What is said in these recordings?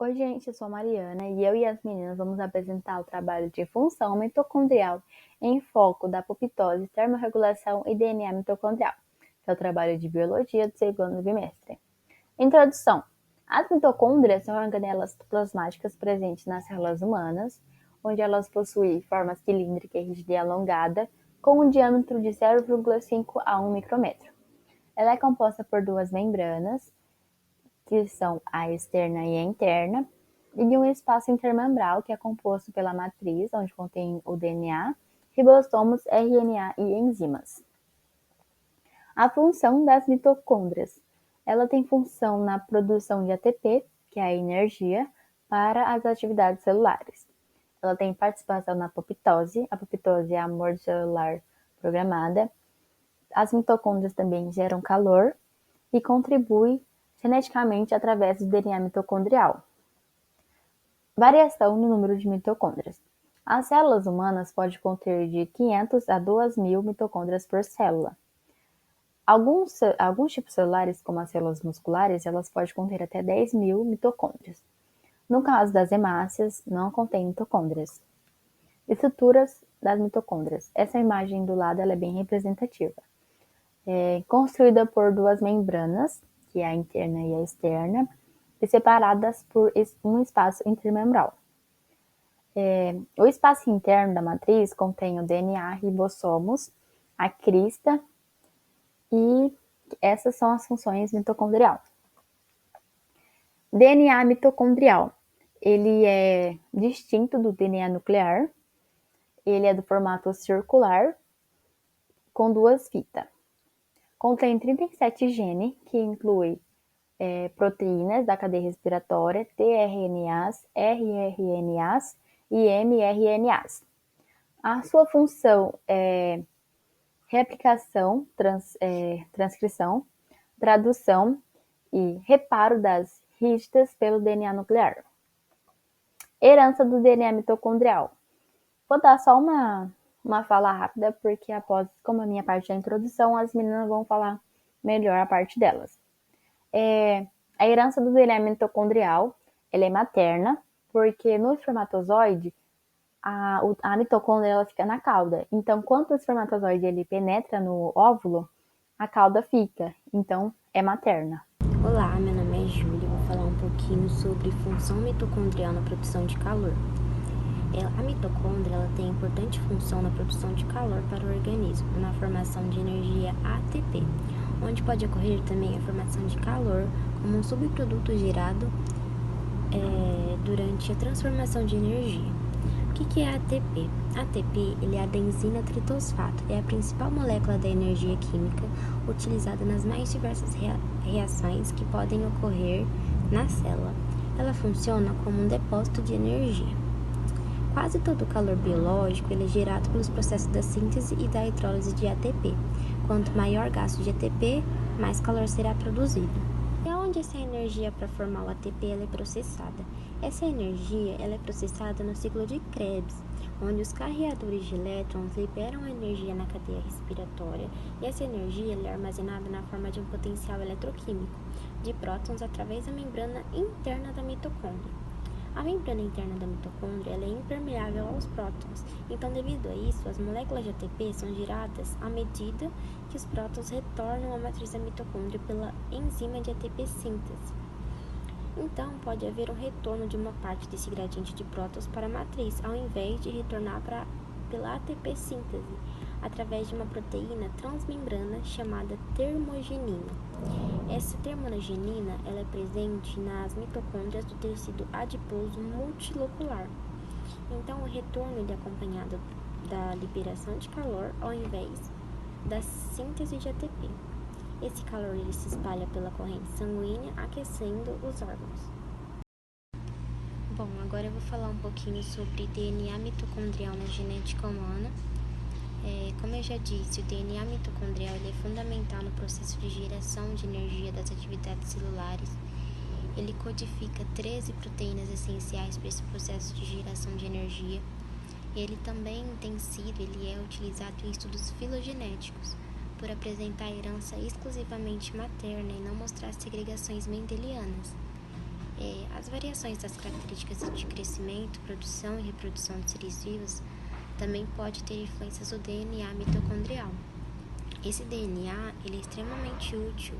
Oi, gente, eu sou a Mariana e eu e as meninas vamos apresentar o trabalho de função mitocondrial em foco da apoptose, termorregulação e DNA mitocondrial, que é o trabalho de biologia do segundo bimestre. Introdução. As mitocôndrias são organelas plasmáticas presentes nas células humanas, onde elas possuem forma cilíndrica e rígida e alongada, com um diâmetro de 0,5 a 1 micrômetro. Ela é composta por duas membranas, que são a externa e a interna, e de um espaço intermembral que é composto pela matriz, onde contém o DNA, ribossomos, RNA e enzimas. A função das mitocôndrias. Ela tem função na produção de ATP, que é a energia, para as atividades celulares. Ela tem participação na apoptose. A apoptose é a morte celular programada. As mitocôndrias também geram calor e contribuem geneticamente através do DNA mitocondrial. Variação no número de mitocôndrias. As células humanas podem conter de 500 a 2.000 mitocôndrias por célula. Alguns tipos celulares, como as células musculares, elas podem conter até 10.000 mitocôndrias. No caso das hemácias, não contém mitocôndrias. Estruturas das mitocôndrias. Essa imagem do lado ela é bem representativa. É construída por duas membranas, que é a interna e a externa, e separadas por um espaço intermembral. O espaço interno da matriz contém o DNA, ribossomos, a crista, e essas são as funções mitocondrial. DNA mitocondrial. Ele é distinto do DNA nuclear. Ele é do formato circular, com duas fitas. Contém 37 genes, que inclui proteínas da cadeia respiratória, tRNAs, rRNAs e mRNAs. A sua função é replicação, transcrição, tradução e reparo das rígidas pelo DNA nuclear. Herança do DNA mitocondrial. Vou dar só uma fala rápida, porque após, como a minha parte é a introdução, as meninas vão falar melhor a parte delas. A herança do DNA mitocondrial, ela é materna, porque no espermatozoide, a mitocôndria ela fica na cauda. Então, quando o espermatozoide ele penetra no óvulo, a cauda fica. Então, é materna. Olá, meu nome é Júlia. Vou falar um pouquinho sobre função mitocondrial na produção de calor. A mitocôndria ela tem importante função na produção de calor para o organismo, na formação de energia ATP, onde pode ocorrer também a formação de calor como um subproduto gerado durante a transformação de energia. O que é ATP? ATP ele é a adenosina tritosfato, é a principal molécula da energia química utilizada nas mais diversas reações que podem ocorrer na célula. Ela funciona como um depósito de energia. Quase todo o calor biológico ele é gerado pelos processos da síntese e da hidrólise de ATP. Quanto maior o gasto de ATP, mais calor será produzido. E onde essa energia para formar o ATP ela é processada? Essa energia ela é processada no ciclo de Krebs, onde os carreadores de elétrons liberam energia na cadeia respiratória, e essa energia ela é armazenada na forma de um potencial eletroquímico de prótons através da membrana interna da mitocôndria. A membrana interna da mitocôndria ela é impermeável aos prótons, então devido a isso, as moléculas de ATP são geradas à medida que os prótons retornam à matriz da mitocôndria pela enzima de ATP síntese. Então, pode haver um retorno de uma parte desse gradiente de prótons para a matriz, ao invés de retornar pela ATP síntese, através de uma proteína transmembrana chamada termogenina. Essa termogenina ela é presente nas mitocôndrias do tecido adiposo multilocular. Então, o retorno é acompanhado da liberação de calor ao invés da síntese de ATP. Esse calor ele se espalha pela corrente sanguínea, aquecendo os órgãos. Bom, agora eu vou falar um pouquinho sobre DNA mitocondrial na genética humana. Como eu já disse, o DNA mitocondrial ele é fundamental no processo de geração de energia das atividades celulares. Ele codifica 13 proteínas essenciais para esse processo de geração de energia. Ele também ele é utilizado em estudos filogenéticos, por apresentar herança exclusivamente materna e não mostrar segregações mendelianas. As variações das características de crescimento, produção e reprodução de seres vivos também pode ter influências do DNA mitocondrial. Esse DNA ele é extremamente útil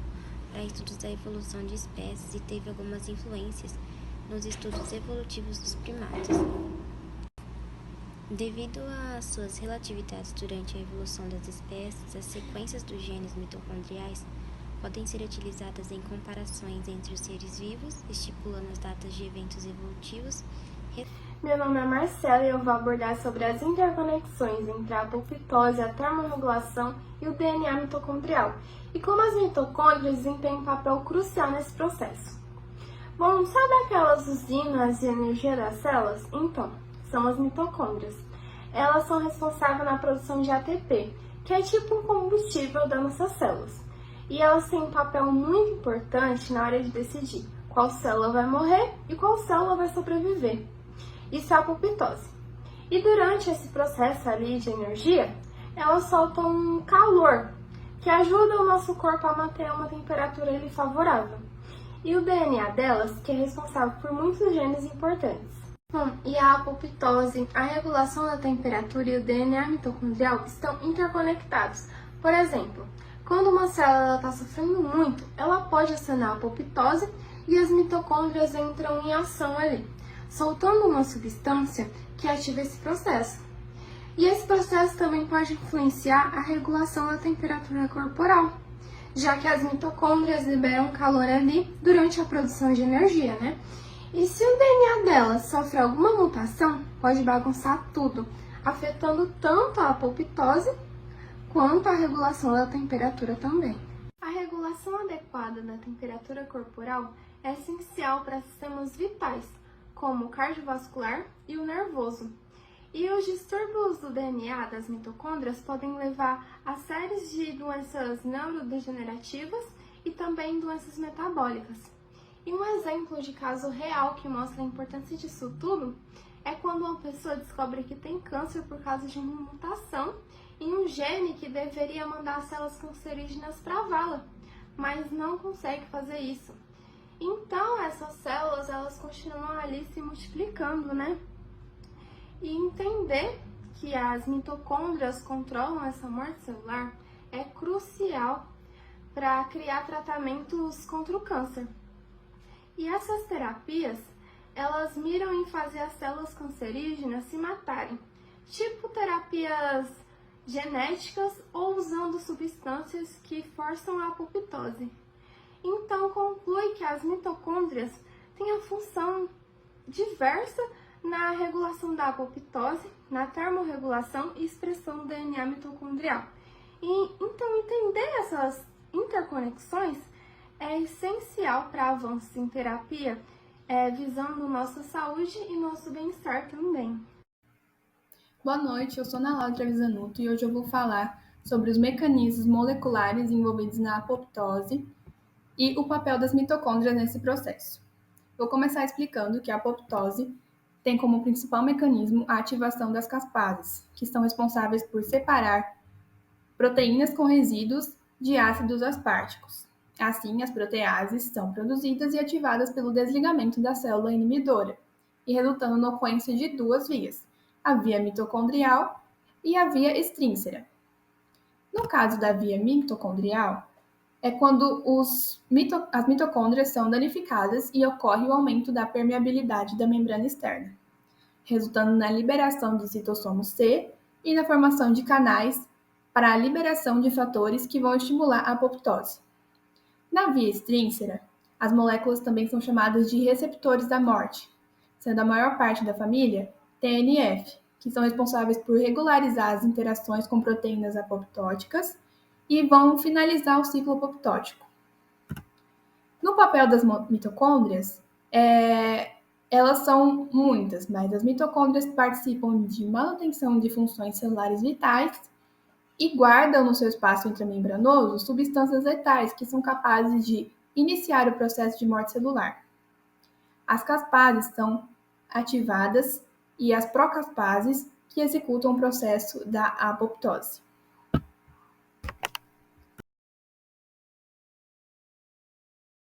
para estudos da evolução de espécies e teve algumas influências nos estudos evolutivos dos primatas. Devido às suas relatividades durante a evolução das espécies, as sequências dos genes mitocondriais podem ser utilizadas em comparações entre os seres vivos, estipulando as datas de eventos evolutivos. Meu nome é Marcela e eu vou abordar sobre as interconexões entre a apoptose, a termorregulação e o DNA mitocondrial, e como as mitocôndrias desempenham um papel crucial nesse processo. Bom, sabe aquelas usinas de energia das células? Então, são as mitocôndrias. Elas são responsáveis na produção de ATP, que é tipo um combustível das nossas células. E elas têm um papel muito importante na hora de decidir qual célula vai morrer e qual célula vai sobreviver. Isso é a apoptose. E durante esse processo ali de energia, elas soltam um calor que ajuda o nosso corpo a manter uma temperatura ali favorável. E o DNA delas, que é responsável por muitos genes importantes. Bom, e a apoptose, a regulação da temperatura e o DNA mitocondrial estão interconectados. Por exemplo, quando uma célula está sofrendo muito, ela pode acionar a apoptose e as mitocôndrias entram em ação ali, soltando uma substância que ativa esse processo. E esse processo também pode influenciar a regulação da temperatura corporal, já que as mitocôndrias liberam calor ali durante a produção de energia, né? E se o DNA delas sofre alguma mutação, pode bagunçar tudo, afetando tanto a apoptose quanto a regulação da temperatura também. A regulação adequada da temperatura corporal é essencial para sistemas vitais, como o cardiovascular e o nervoso. E os distúrbios do DNA das mitocôndrias podem levar a séries de doenças neurodegenerativas e também doenças metabólicas. E um exemplo de caso real que mostra a importância disso tudo é quando uma pessoa descobre que tem câncer por causa de uma mutação em um gene que deveria mandar as células cancerígenas para a vala, mas não consegue fazer isso. Então, essas células, elas continuam ali se multiplicando, né? E entender que as mitocôndrias controlam essa morte celular é crucial para criar tratamentos contra o câncer. E essas terapias, elas miram em fazer as células cancerígenas se matarem, tipo terapias genéticas ou usando substâncias que forçam a apoptose. Então, conclui que as mitocôndrias têm a função diversa na regulação da apoptose, na termorregulação e expressão do DNA mitocondrial. E, então, entender essas interconexões é essencial para avanços em terapia, visando nossa saúde e nosso bem-estar também. Boa noite, eu sou Ana Laura Trevisanuto e hoje eu vou falar sobre os mecanismos moleculares envolvidos na apoptose e o papel das mitocôndrias nesse processo. Vou começar explicando que a apoptose tem como principal mecanismo a ativação das caspases, que são responsáveis por separar proteínas com resíduos de ácidos asparticos. Assim, as proteases são produzidas e ativadas pelo desligamento da célula inibidora, e resultando na ocorrência de duas vias, a via mitocondrial e a via extrínsera. No caso da via mitocondrial, é quando as mitocôndrias são danificadas e ocorre o aumento da permeabilidade da membrana externa, resultando na liberação de citossomo C e na formação de canais para a liberação de fatores que vão estimular a apoptose. Na via extrínsera, as moléculas também são chamadas de receptores da morte, sendo a maior parte da família TNF, que são responsáveis por regularizar as interações com proteínas apoptóticas e vão finalizar o ciclo apoptótico. No papel das mitocôndrias, elas são muitas, mas as mitocôndrias participam de manutenção de funções celulares vitais e guardam no seu espaço intramembranoso substâncias letais que são capazes de iniciar o processo de morte celular. As caspases são ativadas e as procaspases que executam o processo da apoptose.